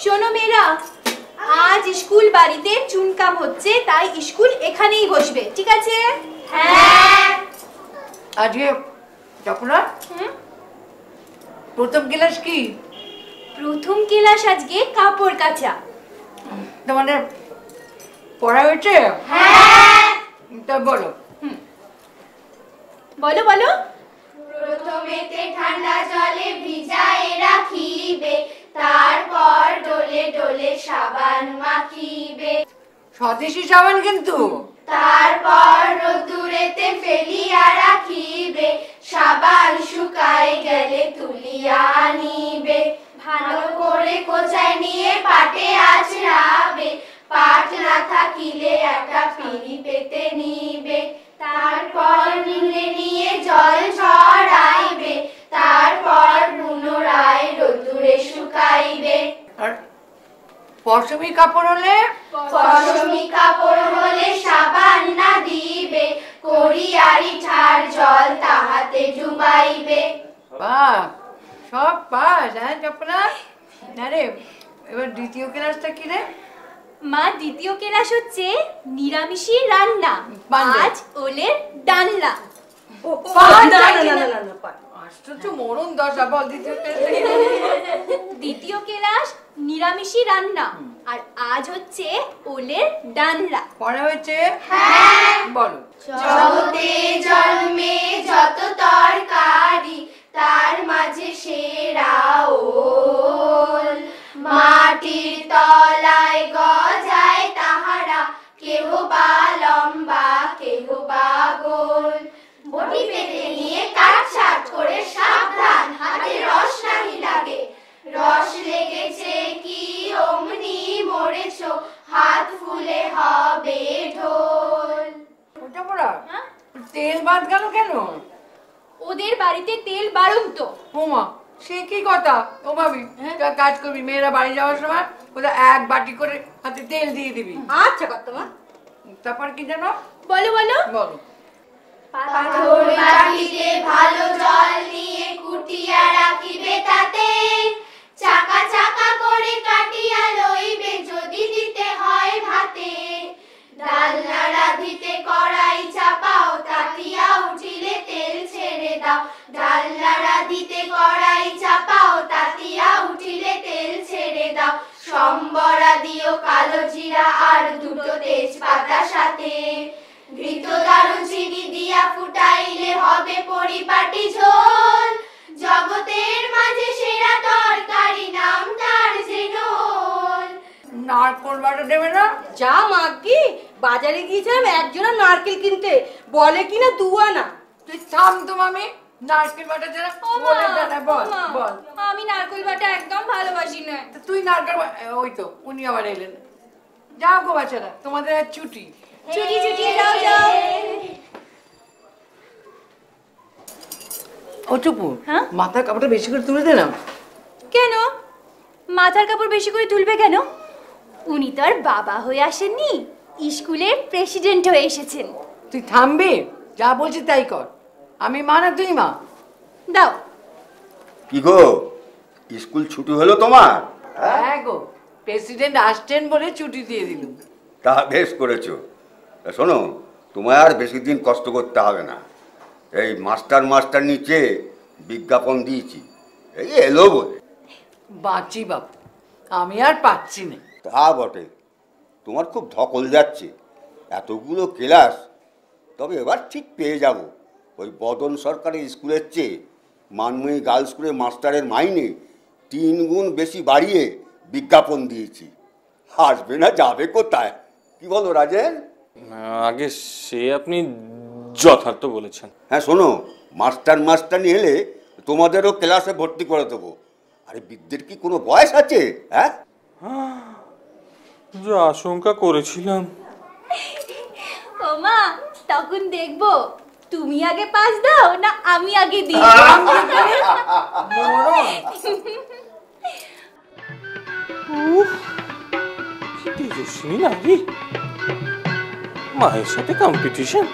শোনো মেয়েরা, আজ স্কুল বাড়িতে চুনকাম হচ্ছে, তাই স্কুল এখানেই বসবে, ঠিক আছে? হ্যাঁ। আজকে চপলা প্রথম ক্লাস কি? প্রথম ক্লাস আজকে কাপড় কাচা। তোমাদের পড়া হয়েছে? হ্যাঁ। তা বলো। বলো বলো। প্রথমেতে ঠান্ডা জলে ভিজায়ে রাখিবে, তারপর ডলে ডলে সাবান মাখিবে। স্বদেশি সাবান কিন্তু। তারপর রোদ্দুরেতে ফেলিয়া রাখিবে, সাবান শুকায় গেলে তুলিয়া আনিবে। ভালো করে কোচায় নিয়ে পাটে আঁচড়াবে, পাট না থাকিলে একটা পিঁড়ি পেতে নিবে। তারপর নিংড়ে নিয়ে জল ঝরাইবে, তারপর পুনরায় রোদ্দুরে শুকাইবে। আর পশমি কাপড় হলে? পশমি কাপড় হলে সাবান না দিবে, কড়িয়ারি ঠার জল তাহাতে ডুবাইবে। বাহ, সব পাস। হ্যাঁ চপলা। আরে এবার দ্বিতীয় ক্লাসটা কি রে? মা, দ্বিতীয় ক্লাস হচ্ছে নিরামিষি রান্না। বান্দর। আজ ওলের ডালনা। আশ্চর্য মরণ দশা। বল দ্বিতীয় ক্লাস। দ্বিতীয় ক্লাস নিরামিষি রান্না, আর আজ হচ্ছে ওলের ডালনা। পড়া হয়েছে? হ্যাঁ। বলো। জগতে জন্মে যত তরকারি, তার মাঝে সেরা ওল। মাটির তলায় গজায় তাহারা, কেহ বা লম্বা কেহ বা গোল। বটি পেতে নিয়ে কাটছাট করে সাবধান, হাতে রস নাহি লাগে। রস লেগেছে কি অমনি মরেছো, হাত ফুলে হবে ঢোল। ওটা পড়া। তেল বাদ গেল কেন? ওদের বাড়িতে তেল বারণ তো। ওমা, সে কি কথা? ও ভাবি, কাজ করবি, মেয়েরা বাড়ি যাওয়ার সময় ওটা এক বাটি করে হাতে তেল দিয়ে দিবি। আচ্ছা কর্তামা। তারপর কি জানো? বলো বলো। বলো। পাথর বাটিতে ভালো জল নিয়ে কুটিয়া রাখিবে, তাতে চাকা চাকা করে কাটিয়া লইবে, যদি দিতে হয় ভাতে। ডালনা রাঁধিতে কড়াই চাপাও, তাতিয়া উঠিলে তেল ছেড়ে দাও। ডালনা রাঁধিতে কড়াই চাপাও, তাতিয়া উঠিলে তেল ছেড়ে দাও। সম্বরা দিও কালো জিরা আর দুটো তেজপাতা সাথে। ঘৃত দারুচিনি দিয়া ফুটাইলে হবে পরিপাটি ঝোল। জগতের মাঝে সেরা তরকারি, নাম তার ঝোল। নারকোল বাটা দেবে না? যা মাগি, বাজারে গিয়েছিলাম একজোড়া নারকেল কিনতে, বলে কিনা 2 আনা। তুই থাম তো মামি। নারকেল বাটা দেনা বলে দেনা। বল বল। আমি নারকেল বাটা একদম ভালোবাসি না। তুই নারকেল ওই তো উনি আবার এলেন। যাও গো বাচ্চারা, তোমাদের আর ছুটি। ছুটি ছুটি, যাও যাও। ও চুপু, হ্যাঁ? মাথার কাপড়টা বেশি করে তুলে দে না। কেন মাথার কাপড় বেশি করে তুলবে কেন? উনি তো আর বাবা হয়ে আসেননি, স্কুলের প্রেসিডেন্ট হয়ে এসেছেন। তুই থামবি? যা বলছি তাই কর। আমি মা না তুই মা? দাও। কি গো, স্কুল ছুটি হলো তোমার? হ্যাঁ গো, প্রেসিডেন্ট আসছেন বলে ছুটি দিয়ে দিলুম। তা বেশ করেছো। শোনো, তোমার আর বেশি দিন কষ্ট করতে হবে না। এই মাস্টার নিচে বিজ্ঞাপন দিয়েছি, এই এলো বলে। বাঁচি বাপ, আমি আর পাচ্ছি না। তা বটে, তোমার খুব ধকল যাচ্ছে, এতগুলো ক্লাস। তবে এবার ঠিক পেয়ে যাব। ওই বদন সরকারের স্কুলের চেয়ে মানময়ী গার্লস স্কুলের মাস্টারের মাইনে 3 গুণ বেশি বাড়িয়ে বিজ্ঞাপন দিয়েছি। আসবে না যাবে কোথায়? কি বলো রাজেন? আগে সে আপনি যথার্থ বলেছেন। হ্যাঁ শোনো, মাস্টারনি এলে তোমাদেরও ক্লাসে ভর্তি করে দেবো। আরে বিদ্যের কি কোনো বয়স আছে? হ্যাঁ, যা আশঙ্কা করেছিলাম। ও মা, তখন দেখবো তুমি আগে পাস দাও না আমি আগে দিই। তেজস্বিনী নারী, মায়ের সাথে কম্পিটিশন।